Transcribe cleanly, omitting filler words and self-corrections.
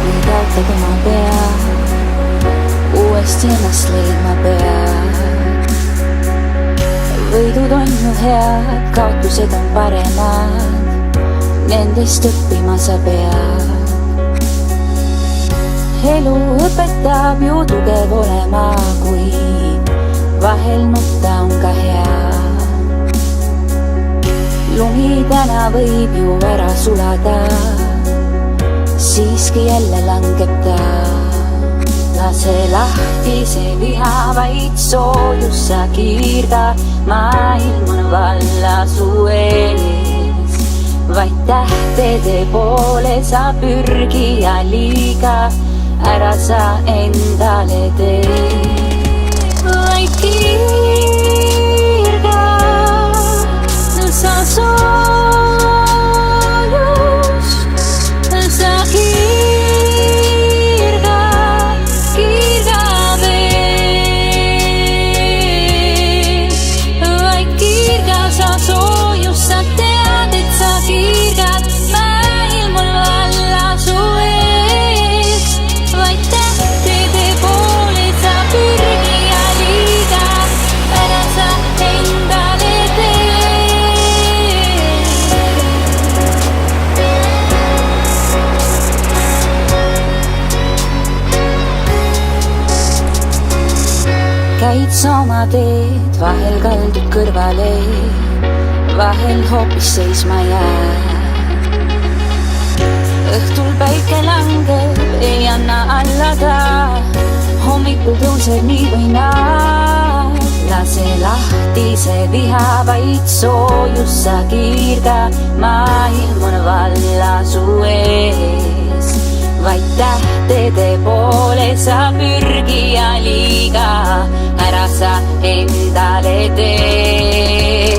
või taotled oma pea, uuesti ennast leidma pead. Võidud on ju head, kaotused on paremad, nendest õppima sa pead. Elu õpetab ju tugev olema, kuid vahel nutta on ka hea. Lumi täna võib ju ära sulada, siiski jälle langeb ta. Lase lahti see viha, vaid soojus sa kiirda, maailm on valla su ees. Vaid tähtede poole sa pürgi ja liiga ära sa endale tee. Vaid kiirga sa soojus, sa kiirga veel. Vaid kiirga sa soojus, sa tead, et sa kiirgad, maailm on valla su ees. Vaid tähtede poole sa pürgi ja liiga ära sa endale tee. Käid sa oma teed, vahel kaldud kõrvale, vahel hoopis seisma jääd. Õhtul päike langeb, ei anna alla ta, hommikul tõuseb nii või naa. Lase lahti see viha, vaid soojus sa kiirga, maailm on valla su ees. Vaid tähtede poole sa pürgi ja liiga ära sa endale tee.